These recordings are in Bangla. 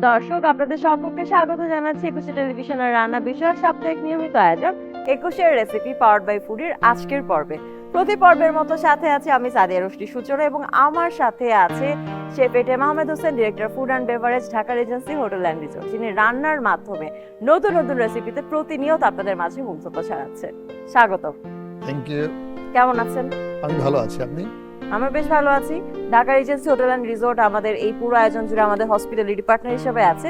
দর্শক আপনাদের সকলকে স্বাগত জানাচ্ছি একুশে টেলিভিশনের রান্না বিষয়ক সাপ্তাহিক নিয়মিত আয়োজন একুশের রেসিপি পাওয়ার্ড বাই ফুডির আজকের পর্বে। প্রতি পর্বের মতো সাথে আছে আমি সাদিয়া রুশদি সূচনা এবং আমার সাথে আছে chef ATM Ahmed Hossain, director food and beverage, Dhaka Regency Hotel and resort, যিনি রান্নার মাধ্যমে নতুন নতুন রেসিপিতে প্রতিনিয়ত আপনাদের মাঝে মুগ্ধতা ছড়াচ্ছে। স্বাগত। Thank you. কেমন আছেন? আমি ভালো আছি, আপনি? আমি বেশ ভালো আছি। Dhaka Regency Hotel and resort আমাদের এই পুরো আয়োজন জুড়ে আমাদের হসপিটালিটি পার্টনার হিসেবে আছে।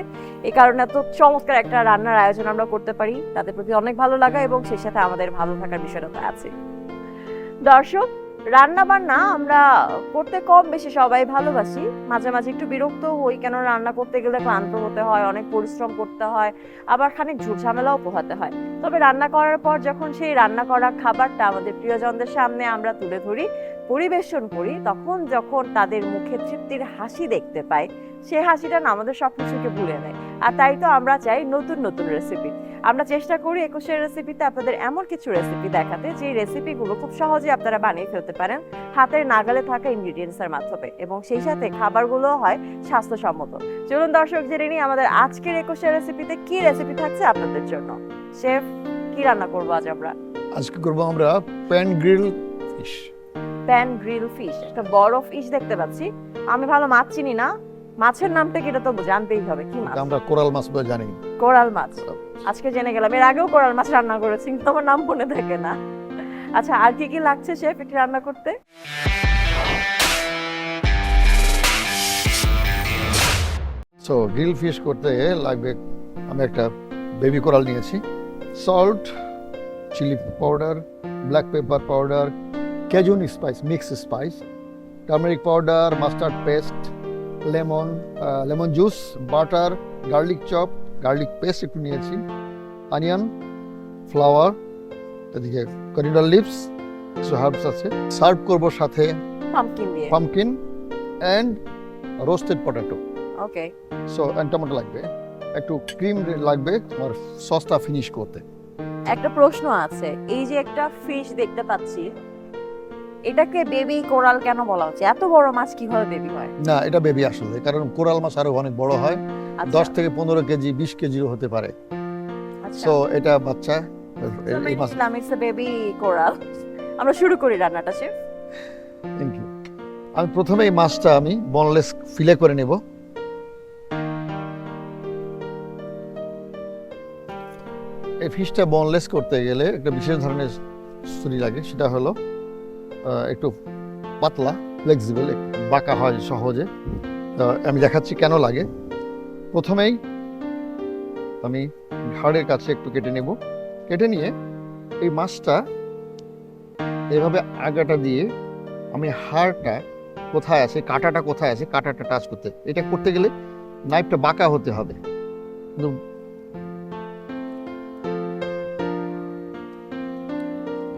এই কারণে এত চমৎকার একটা রান্নার আয়োজন আমরা করতে পারি, তাদের প্রতি অনেক ভালো লাগা এবং সেই সাথে আমাদের ভালো থাকার বিষয়টা তো আছে। দর্শক, রান্না বান্না আমরা করতে কম বেশি সবাই ভালোবাসি, মাঝে মাঝে একটু বিরক্ত হই, কেন রান্না করতে গেলে ক্লান্ত হতে হয়, অনেক পরিশ্রম করতে হয়, আবার খানিক ঝুটঝামেলাও পোহাতে হয়। তবে রান্না করার পর যখন সেই রান্না করা খাবারটা আমাদের প্রিয়জনদের সামনে আমরা তুলে ধরি, পরিবেশন করি, তখন যখন তাদের মুখে তৃপ্তির হাসি দেখতে পাই, সেই হাসিটা না আমাদের সবকিছুকে ভুলে নেয়। আর তাই তো আমরা চাই নতুন নতুন রেসিপি। আমরা চেষ্টা করি একুশের রেসিপিতে আপনাদের এমন কিছু রেসিপি দেখাতে যে রেসিপিগুলো খুব সহজে আপনারা বানিয়ে ফেলতে পারেন হাতের নাগালে থাকা ইনগ্রিডিয়েন্টসের মাধ্যমে, এবং সেই সাথে খাবারগুলো হয় স্বাস্থ্যসম্মত। চলুন দর্শক জেনে নিই আমাদের আজকের একুশের রেসিপিতে কি রেসিপি থাকছে আপনাদের জন্য। শেফ, কি রান্না করবো আজ আমরা? আজকে করবো আমরা pan grill fish. Pan grill fish, একটা বড় ফিশ দেখতে পাচ্ছি। আমি ভালো মাছ চিনি না, মাছের নামটা কি এটা তো জানতেই হবে। কি মাছ? আমরা কোরাল মাছ বলে জানি। কোরাল মাছ আজকে জেনে গেলাম। এর আগেও কোরাল মাছ রান্না করেছি কিন্তু আমার নাম মনে থাকে না। আচ্ছা, আর কি কি লাগছে শেফ এটা রান্না করতে? সো গ্রিল ফিশ করতে লাগবে, আমি একটা বেবি কোরাল নিয়েছি, salt, chilli powder, black pepper powder, Cajun spice, mix spice, turmeric powder, mustard paste, lemon juice, butter, garlic chop, garlic paste একটু নিয়েছি, অনিয়ন, ফ্লাওয়ার, এদিকে করিডর লিভস, কিছু হার্বস আছে। সার্ভ করব সাথে পাম্পকিন দিয়ে। Pumpkin and roasted potato. Okay. So and tomato লাগবে, একটু ক্রিম লাগবে তোমার সসটা ফিনিশ করতে। একটা প্রশ্ন আছে, এই যে একটা ফিশ দেখতে পাচ্ছি, এটাকে বেবি কোরাল কেন বলা হচ্ছে? এত বড় মাছ কিভাবে বেবি হয়? না, এটা বেবি আসলে, কারণ কোরাল মাছ আরো অনেক বড় হয়, আচ্ছা, 10 থেকে 15 কেজি, 20 কেজিও হতে পারে। আচ্ছা। সো এটা বাচ্চা, এই মাছ। It's a baby coral. আমরা শুরু করি রান্নাটা শেফ। Thank you. আমি প্রথমে এই মাছটা আমি বনলেস ফিলে করে নেব। এই ফিশটা বনলেস করতে গেলে একটা বিশেষ ধরনের ছুরি লাগে, সেটা হলো একটু পাতলা, ফ্লেক্সিবল, বাঁকা হয় সহজে। আমি দেখাচ্ছি কেন লাগে। প্রথমেই আমি ঘাড়ের কাছে একটু কেটে নেব, কেটে নিয়ে এই মাছটা এভাবে আগাটা দিয়ে আমি হাড়টা কোথায় আছে, কাঁটাটা কোথায় আছে, কাঁটাটা টাচ করতে, এটা করতে গেলে নাইফটা বাঁকা হতে হবে, কিন্তু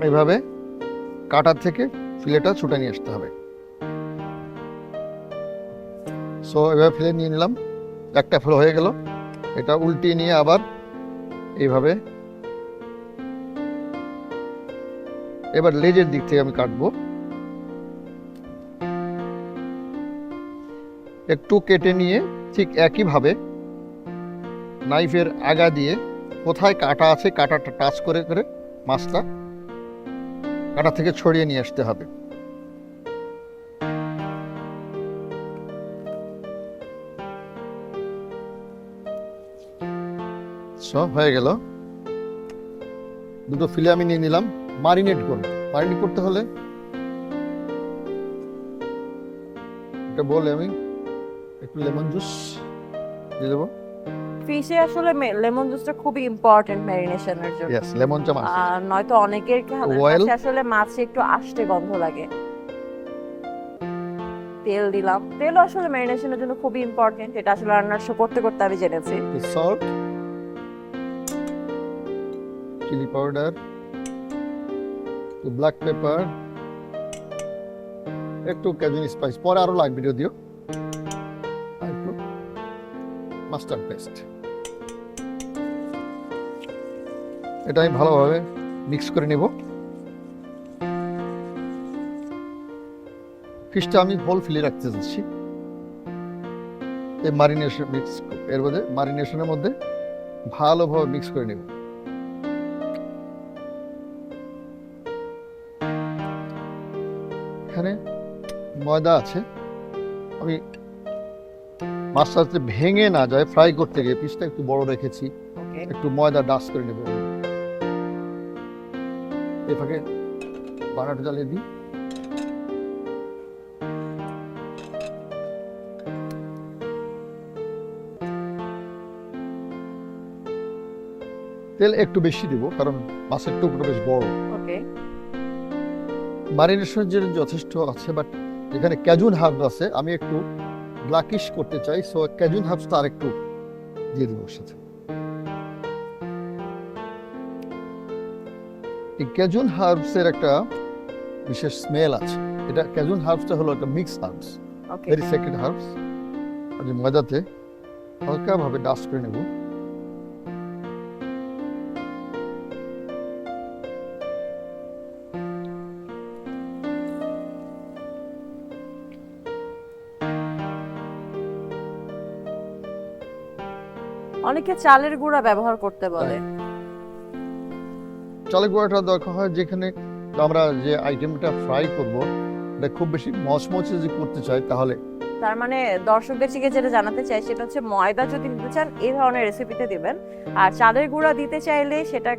এইভাবে কাঁটার থেকে ফিলেটা ছুটে নিয়ে আসতে হবে। সো এভাবে ফিলে নিয়ে নিলাম, একটা ফিলে হয়ে গেল। এটা উল্টিয়ে নিয়ে আবার এইভাবে, এবার লেজের দিক থেকে আমি কাটবো, একটু কেটে নিয়ে ঠিক একইভাবে নাইফের আগা দিয়ে কোথায় কাটা আছে কাটাটা টাচ করে করে মাছটা কাটা থেকে ছড়িয়ে নিয়ে আসতে হবে। সব হয়ে গেল। দুটো ফিলে আমি নিয়ে নিলাম। মারিনেট করব। মারিনেট করতে হলে এটা বলে আমি একটু লেমন জুস দিয়ে দেবো। ফিশে আসলে লেমন জুসটা খুবই ইম্পর্টেন্ট ম্যারিনেশনের জন্য। ইয়েস, লেমন চা মাছ। আর নয়তো অনেকের Oil. কাছে আসলে মাছে একটু আষ্টে গন্ধ লাগে। তেল দিলাম। তেলও আসলে ম্যারিনেশনের জন্য খুবই ইম্পর্টেন্ট, এটা আসলে রান্নার শো করতে করতে আমি জেনেছি। Salt, chilli powder, black pepper, একটু ক্যাজুন স্পাইস, পরে আরো লাগবে যদিও, আর একটু মাস্টার্ড পেস্ট। এটা আমি ভালোভাবে মিক্স করে নেব। ফিশটা আমি হোল ফিলে রাখতে যাচ্ছি। এই মারিনেশন এর মধ্যে মারিনেশনের মধ্যে ভালোভাবে মিক্স করে নেব। এখানে ময়দা আছে, আমি মাছটা যাতে ভেঙে না যায় ফ্রাই করতে গিয়ে পিসটা একটু বড় রেখেছি, ওকে একটু ময়দা ডাস্ট করে নেব। এই ফাঁকে বানাটা জ্বালিয়ে দিই। তেল একটু বেশি দিব কারণ মাছের টুকরো বেশ বড়। ওকে মারিনেশন যে যথেষ্ট আছে, বাট এখানে ক্যাজুন হার্বস আছে, আমি একটু ব্ল্যাকিশ করতে চাই, সো ক্যাজুন হার্বসটা আর একটু দিয়ে দেবো সাথে। এই ক্যাজুন হার্বসের একটা বিশেষ স্মেল আছে। এটা ক্যাজুন হার্বসটা হলো একটা mix herbs, okay very secret herbs. আমি ময়দাতে হালকাভাবে ডাস্ট করে নেব। অনেকে চালের গুঁড়া ব্যবহার করতে বলে। চালের গুঁড়াটা দরকার হয় যেখানে আমরা যে আইটেমটা ফ্রাই করব এটা খুব বেশি মচমচে যদি করতে চাই তাহলে। তার মানে দর্শকদের থেকে যেটা জানাতে চাই সেটা হচ্ছে ময়দা যদি দিতে চান এই ধরনের রেসিপিতে দিবেন, আর চালের গুঁড়া দিতে চাইলে সেটা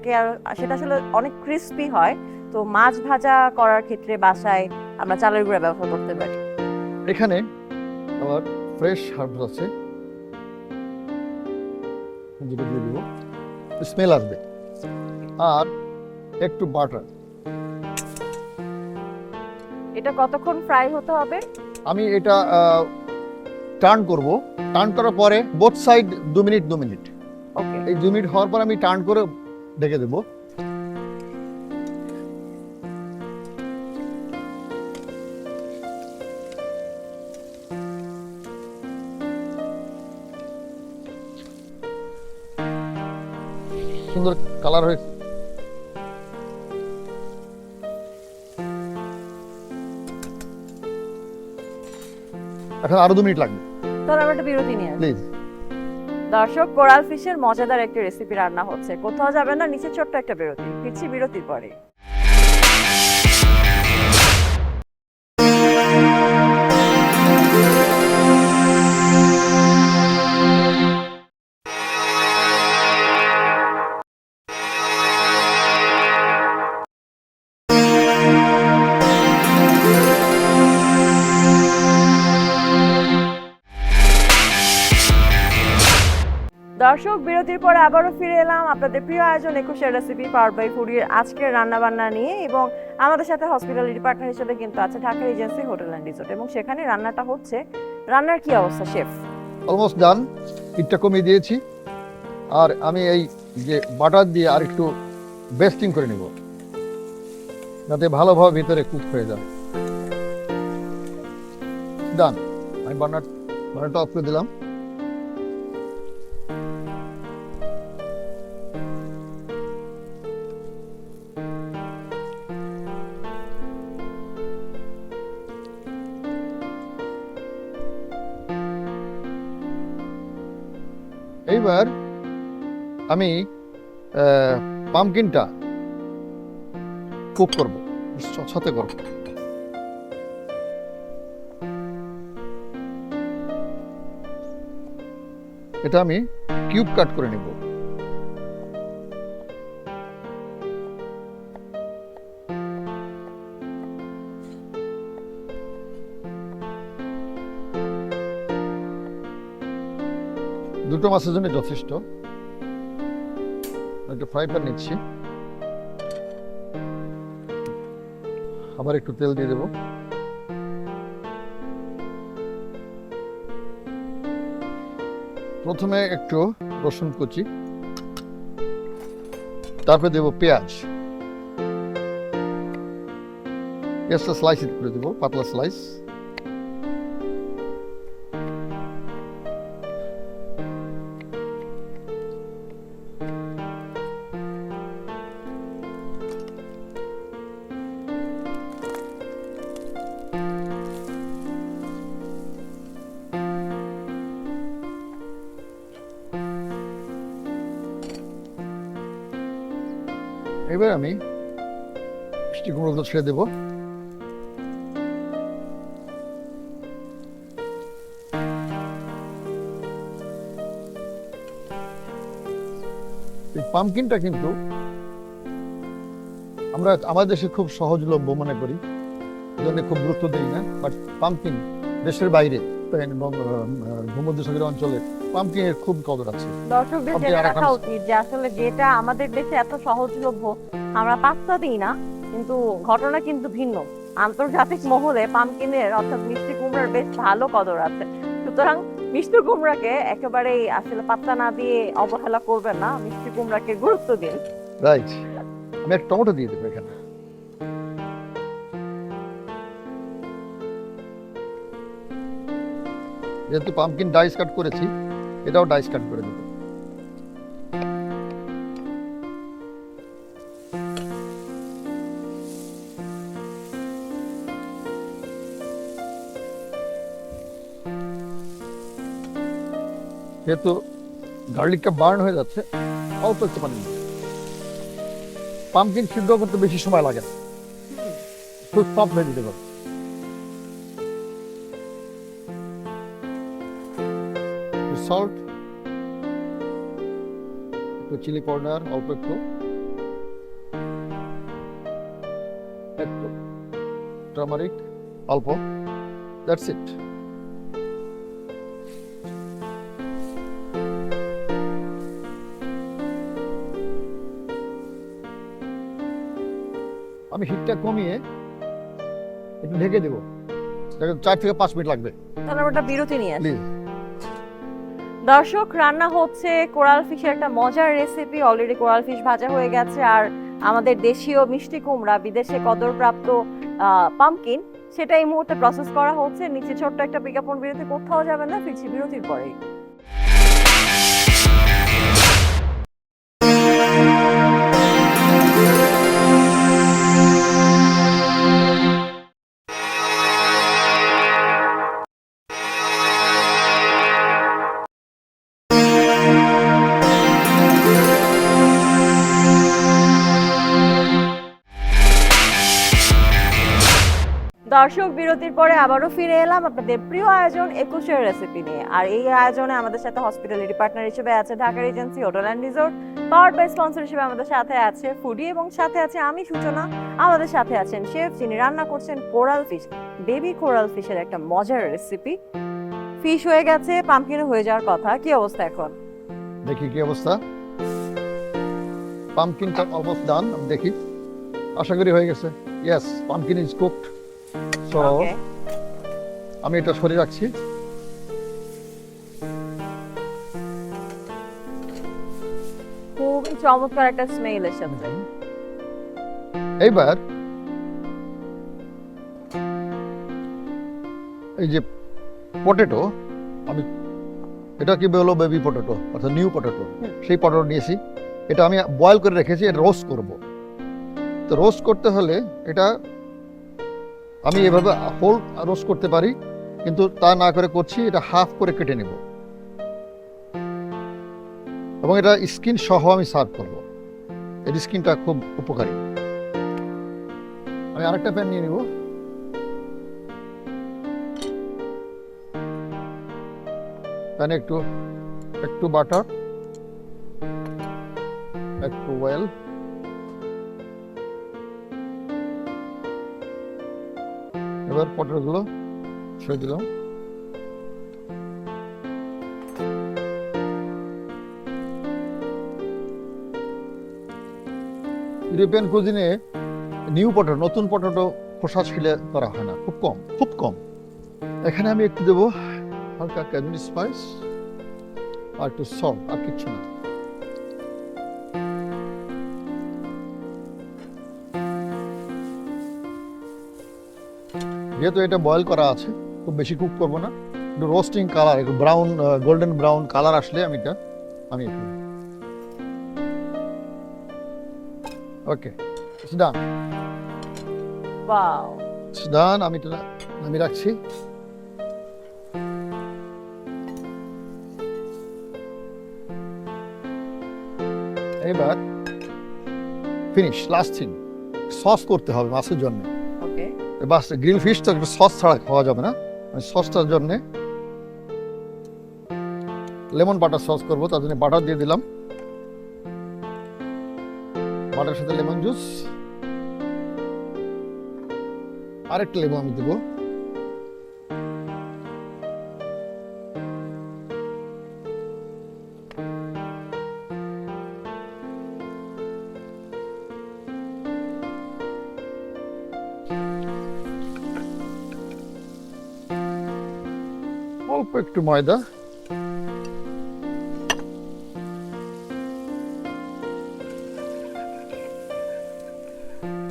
আসলে অনেক ক্রিস্পি হয়, তো মাছ ভাজা করার ক্ষেত্রে বাসায় আমরা চালের গুঁড়া ব্যবহার করতে পারি। এখানে আমার ফ্রেশ হার্বস আছে, যেটা দিয়ে দেবো, স্মেল আসবে। আর একটু বাটার। এটা কতক্ষণ ফ্রাই হতে হবে? আমি এটা টার্ন করব, টার্ন করার পরে বোথ সাইড 2 মিনিট 2 মিনিট। ওকে এই 2 মিনিট হওয়ার পর আমি টার্ন করে ঢেকে দেবো। সুন্দর কালার হয়েছে। এখন আরো 2 মিনিট লাগবে, তাহলে আমরা একটা বিরতি নিয়ে আসি। প্লিজ। দর্শক, কোরাল ফিশের মজাদার একটি রেসিপি রান্না হচ্ছে, কোথাও যাবেন না, নিচে ছোট্ট একটা বিরতি, ফিরছি বিরতির পরে। দর্শক, বিরতির পরে আবারও ফিরে এলাম আপনাদের প্রিয় আয়োজন 21 রেসিপি পাওয়ার বাই ফুডির আজকের রান্নাবান্না নিয়ে, এবং আমাদের সাথে হসপিটালিটি পার্টনার হিসেবে কিন্তু আছে Dhaka Regency Hotel and resort, এবং সেখানে রান্নাটা হচ্ছে। রান্নার কি অবস্থা শেফ? অলমোস্ট ডান, হিটটা কমিয়ে দিয়েছি। আর আমি এই যে বাটার দিয়ে আর একটু বেস্টিং করে নেব যাতে ভালোভাবে ভিতরে কুক হয়ে যাবে। ডান, আমি বার্নারটা অফ করে দিলাম। এইবার আমি পামকিনটা কুক করবো, সাথে করবো। এটা আমি কিউব কাট করে নেব। দুটো মাছের জন্য যথেষ্ট। একটা ফ্রাই প্যান নিচ্ছি, আবার একটু তেল দিয়ে দেব। প্রথমে একটু রসুন কুচি, তারপরে দেব পেঁয়াজ। পেঁয়াজটা স্লাইস করে দেবো, পাতলা স্লাইস। এবার আমি মিষ্টি কুমড়োগুলো ছেড়ে দেবো। এই পামকিনটা কিন্তু আমরা আমাদের দেশে খুব সহজলভ্য মনে করি, এজন্য খুব গুরুত্ব দিই না। বাট পামকিন দেশের বাইরে এবং ভূমধ্যসাগরীয় অঞ্চলে পামকিনের খুব কদর আছে। দর্শকদের আপনি জেনে আর রাখা এখন- উচিত যে আসলে যেটা আমাদের দেশে এত সহজলভ্য আমরা পাত্তা দিই না, কিন্তু ঘটনা কিন্তু ভিন্ন। আন্তর্জাতিক মহলে পামকিনের অর্থাৎ মিষ্টি কুমড়ার বেশ ভালো কদর আছে। সুতরাং মিষ্টি কুমড়াকে একেবারেই আসলে পাত্তা না দিয়ে অবহেলা করবেন না, মিষ্টি কুমড়াকে গুরুত্ব দিন। রাইট, আমি একটা টমেটো দিয়ে দেবো এখানে। যেহেতু পামকিন ডাইস কাট করেছি, এটাও ডাইস কাট করে দেবো। যেহেতু গার্লিকটা বার্ন হয়ে যাচ্ছে, অল্প একটু পানি দিই। পামকিন সিদ্ধ করতে বেশি সময় লাগে না, খুব সফট হয়ে দিতে পারো। সল্ট, একটু চিলি পাউডার অল্প একটু, একটু টার্মারিক অল্প, দ্যাটস ইট। আমি হিটটা কমিয়ে একটু ঢেকে দেবো, 4 থেকে 5 মিনিট লাগবে। তাহলে আমরা একটা বিরতি নিয়ে আসি। প্লিজ। দর্শক, রান্না হচ্ছে কোরাল ফিশের একটা মজার রেসিপি। অলরেডি কোরাল ফিশ ভাজা হয়ে গেছে, আর আমাদের দেশীয় মিষ্টি কুমড়া, বিদেশে কদরপ্রাপ্ত পামকিন, সেটা এই মুহূর্তে প্রসেস করা হচ্ছে। নিচে ছোট্ট একটা বিজ্ঞাপন বিরতি, কোথাও যাবেন না, ফিরছি বিরতির পরেই। দর্শক, বিরতির পরে আবারও ফিরে এলাম আপনাদের প্রিয় আয়োজন 21 রেসিপি নিয়ে। আর এই আয়োজনে আমাদের সাথে হসপিটালিটি পার্টনার হিসেবে আছে Dhaka Regency Hotel and Resort, power by sponsor হিসেবে আমাদের সাথে আছে ফুডি, এবং সাথে আছে আমি সূচনা। আমাদের সাথে আছেন শেফ, যিনি রান্না করছেন কোরাল ফিশ, বেবি কোরাল ফিশের একটা মজার রেসিপি। ফিশ হয়ে গেছে, পামকিনও হয়ে যাওয়ার কথা। কি অবস্থা এখন? দেখি কি অবস্থা। পামকিনটা অলমোস্ট ডান, দেখি, আশা করি হয়ে গেছে। Yes, pumpkin is cooked. So Okay. আমি এটা সরিয়ে রাখছি। খুবই চমৎকার একটা স্মেল এসেছে। এইবার এই যে পটেটো, আমি এটা কি বলবো, বেবি পটেটো অর্থাৎ নিউ পটেটো, সেই পটেটো নিয়েছি। এটা আমি বয়েল করে রেখেছি, এটা রোস্ট করব। তো রোস্ট করতে হলে এটা আমি এভাবে হোল রোস্ট করতে পারি, কিন্তু তা না করে করছি, এটা হাফ করে কেটে নেব এবং এটা স্কিন সহ আমি সার্ভ করব। এর স্কিনটা খুব উপকারী। আমি আরেকটা প্যান নিয়ে নিব। প্যানে একটু একটু বাটার, একটু অয়েল, এবার পটেটোগুলো ছেড়ে দিলাম। ইউরোপিয়ান কুজিনে নিউ পটেটো, নতুন পটেটো খোসা ছিলে করা হয় না, খুব কম, খুব কম। এখানে আমি একটু দেবো হালকা কাশ্মীরি স্পাইস আর একটু সল্ট, আর কিচ্ছু না। যেহেতু এটা বয়েল করা আছে, খুব বেশি কুক করবো না, একটু রোস্টিং কালার, একটু ব্রাউন, গোল্ডেন ব্রাউন কালার আসলে আমি একটু okay, it's done, wow, it's done. আমি এটা নামিয়ে রাখছি। এবার ফিনিশ, লাস্ট থিং, সস করতে হবে মাছের জন্য। ওকে, বাস গ্রিল ফিশ তো একটা সস ছাড়া খাওয়া যাবে না। আমি সসটার জন্য লেমন বাটার সস করবো, তার জন্য বাটার দিয়ে দিলাম, বাটার সাথে লেমন জুস, আরেকটা লেবু আমি দেবো, অল্প একটু ময়দা,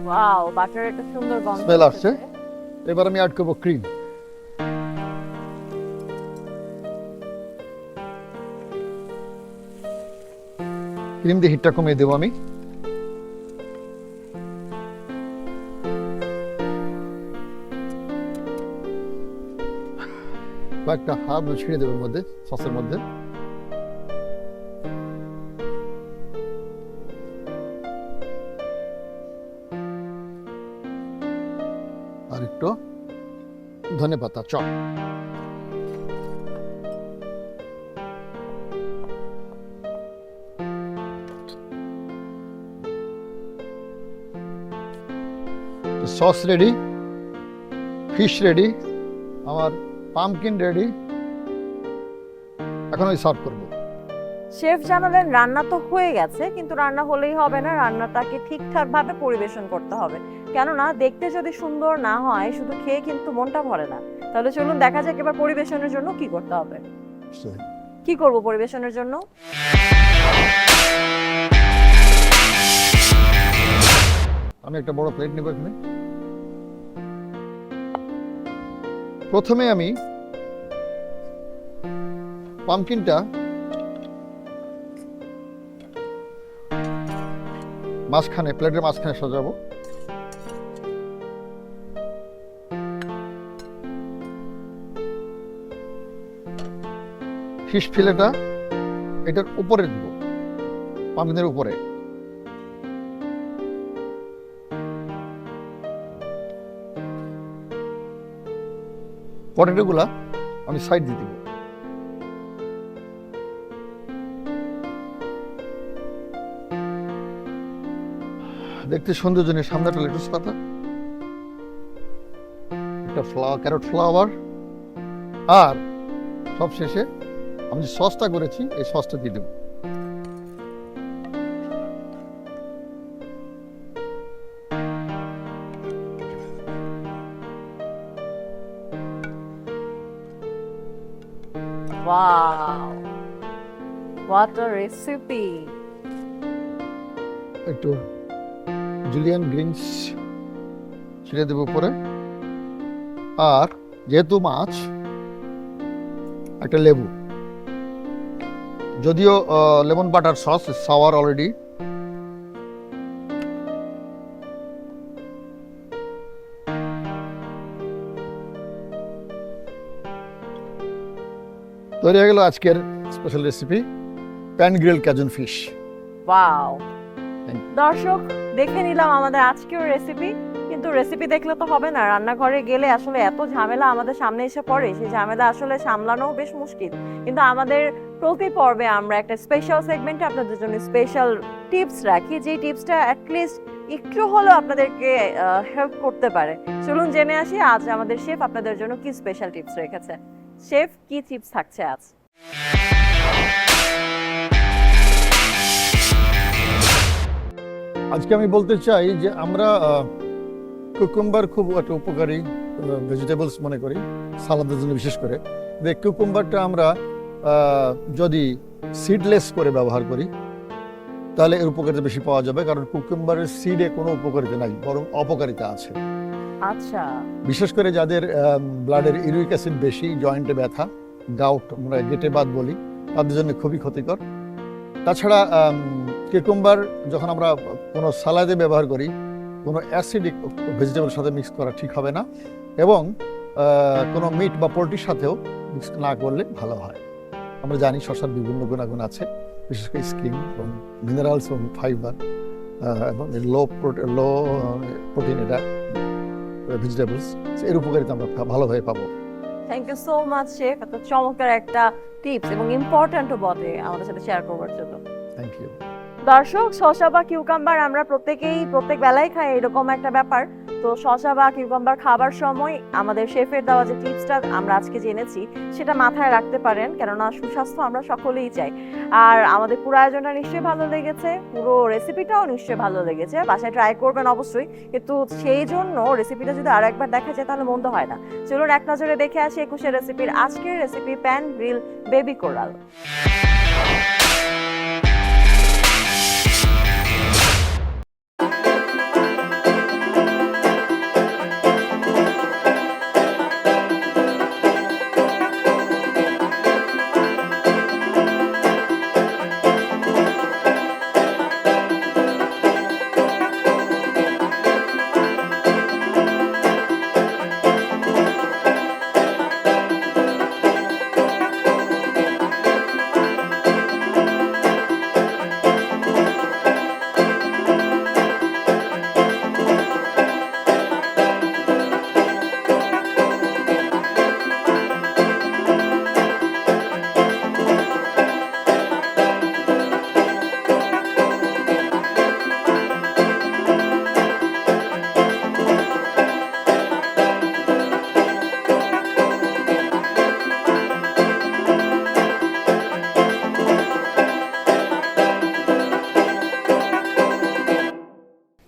ওয়াও, বাটার একটা সুন্দর গন্ধ স্মেল আসছে। এবার আমি অ্যাড করবো ক্রিম। ক্রিম দিয়ে হিটটা কমিয়ে দেবো আমি। কয়েকটা হাফ ছিঁড়ে দেবো এর মধ্যে, সসের মধ্যে। আর একটু ধনেপাতা chop. Sauce ready, fish ready, আমার পাম্পকিন রেডি, এখন আমি সার্ভ করবো। শেফ জানালেন রান্না তো হয়ে গেছে, কিন্তু রান্না হলেই হবে না, রান্নাটাকে ঠিকঠাক ভাবে পরিবেশন করতে হবে। কেননা দেখতে যদি সুন্দর না হয়, শুধু খেয়ে কিন্তু মনটা ভরে না। তাহলে চলুন দেখা যাক এবার পরিবেশনের জন্য কি করতে হবে। কি করব পরিবেশনের জন্য? আমি একটা বড় প্লেট নেব এখানে। প্রথমে আমি পাম্পকিনটা মাঝখানে, প্লেটের মাঝখানে সাজাবো। ফিশ ফিলেটা এটার উপরে দিব, পাম্পকিনের উপরে। পটেটো গুলা আমি সাইড দিয়ে দিব। দেখতে সুন্দর জন্য সামনে একটা লেটুস পাতা, একটা ক্যারট ফ্লাওয়ার, আর সব শেষে আমি যে সসটা করেছি এই সসটা দিয়ে দেব। Wow, what a recipe! একটু জুলিয়ান গ্রিনস ছিঁড়ে দেবো উপরে। আর যেহেতু মাছ, একটা লেবু, যদিও lemon butter sauce sour already. তৈরি হয়ে গেল আজকের special recipe, pan grill Cajun fish. Wow! দর্শক, দেখে নিলাম আমাদের আজকের রেসিপি, কিন্তু রেসিপি দেখলে তো হবে না, রান্নাঘরে গেলে আসলে এত ঝামেলা আমাদের সামনে এসে পড়ে, সেই ঝামেলা আসলে সামলানোও বেশ মুশকিল। কিন্তু আমাদের প্রতি পর্বে আমরা একটা স্পেশাল সেগমেন্টে আপনাদের জন্য স্পেশাল টিপস রাখি, যে টিপসটা অ্যাটলিস্ট একটু হলেও আপনাদেরকে হেল্প করতে পারে। চলুন জেনে আসি আজ আমাদের শেফ আপনাদের জন্য কি স্পেশাল টিপস রেখেছে। শেফ, কি টিপস থাকছে আজ? আজকে আমি বলতে চাই যে আমরা কুকুম্বার খুব একটা উপকারী ভেজিটেবলস মনে করি, সালাদের জন্য বিশেষ করে। কুকুম্বারটা আমরা যদি সিডলেস করে ব্যবহার করি তাহলে এর উপকারিতা বেশি পাওয়া যাবে, কারণ কুকুম্বারের সিডে কোনো উপকারিতা নাই, বরং অপকারিতা আছে। আচ্ছা, বিশেষ করে যাদের ব্লাডের ইউরিক অ্যাসিড বেশি, জয়েন্টে ব্যথা, গাউট, আমরা গেটে বাত বলি, তাদের জন্য খুবই ক্ষতিকর। তাছাড়া কিউকাম্বার যখন আমরা কোনো সালাদে ব্যবহার করি, কোনো অ্যাসিডিক ভেজিটেবলের সাথে মিক্স করা ঠিক হবে না, এবং কোনো মিট বা পোলট্রির সাথেও মিক্স না করলে ভালো হয়। আমরা জানি শসার বিভিন্ন গুণাগুণ আছে, বিশেষ করে স্কিন এবং মিনারেলস এবং ফাইবার, এবং লো প্রোটিন এটা ভেজিটেবলস, এর উপকারিতা আমরা ভালোভাবে পাবো। Thank you so much chef, এত চমৎকার একটা টিপস এবং ইম্পর্ট্যান্টও বটে আমাদের সাথে শেয়ার করবার জন্য। Thank you. দর্শক, শসা বা কিউকাম্বার আমরা প্রত্যেক বেলায় খাই, এরকম একটা ব্যাপার। তো শসা বা কিউকাম্বার খাবার সময় আমাদের শেফের দেওয়া যে টিপসটা আমরা আজকে জেনেছি সেটা মাথায় রাখতে পারেন, কেননা সুস্বাস্থ্য আমরা সকলেই চাই। আর আমাদের পুরো আয়োজনটা নিশ্চয়ই ভালো লেগেছে, পুরো রেসিপিটাও নিশ্চয়ই ভালো লেগেছে, বাসায় ট্রাই করবেন অবশ্যই। কিন্তু সেই জন্য রেসিপিটা যদি আরো একবার দেখা যায় তাহলে মন্দ হয় না। চলুন এক নজরে দেখে আসি 21 রেসিপির আজকের recipe, pan grill baby coral.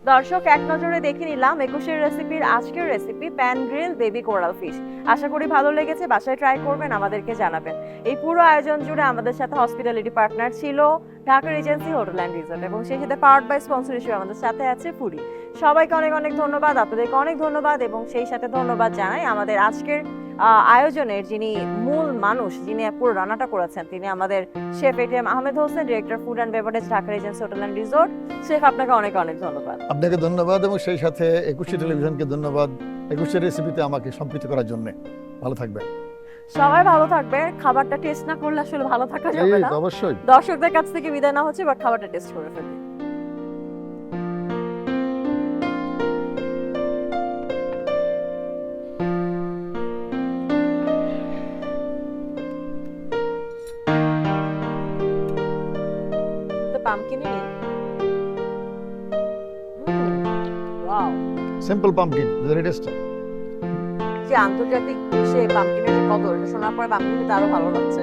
দর্শক, এক নজরে দেখে নিলাম 21 রেসিপির আজকের recipe, pan grill baby coral fish. আশা করি ভালো লেগেছে, বাসায় ট্রাই করবেন, আমাদেরকে জানাবেন। এই পুরো আয়োজন জুড়ে আমাদের সাথে হসপিটালিটি পার্টনার ছিল Dhaka Regency Hotel and resort, এবং সেই সাথে পাওয়ার্ড বাই স্পন্সর হিসেবে আমাদের সাথে আছে ফুডি। সবাইকে অনেক অনেক ধন্যবাদ, আপনাদেরকে অনেক ধন্যবাদ, এবং সেই সাথে ধন্যবাদ জানাই আমাদের আজকের আয়োজনের যিনি মূল মানুষ, যিনি পুরো রান্নাটা করেছেন, তিনি আমাদের chef ATM Ahmed Hossain, director food and beverage, Dhaka Regency Hotel and resort. Chef, আপনাকে অনেক অনেক ধন্যবাদ। আপনাকে ধন্যবাদ, এবং সেই সাথে 21 টেলিভিশনকে ধন্যবাদ 21 রেসিপিতে আমাকে সম্পৃক্ত করার জন্য। ভালো থাকবেন, সবাই ভালো থাকবে। খাবারটা টেস্ট না করলে আসলে ভালো থাকা যাবে না। অবশ্যই। দর্শকদের কাছ থেকে বিদায় না হচ্ছে, বাট খাবারটা টেস্ট করে ফেলি। পামকিনি wow, simple pumpkin very tasty. যে আন্তর্জাতিক সে পামকিনের যে কদর, এটা শোনার পরে পামকিন আরো ভালো লাগছে।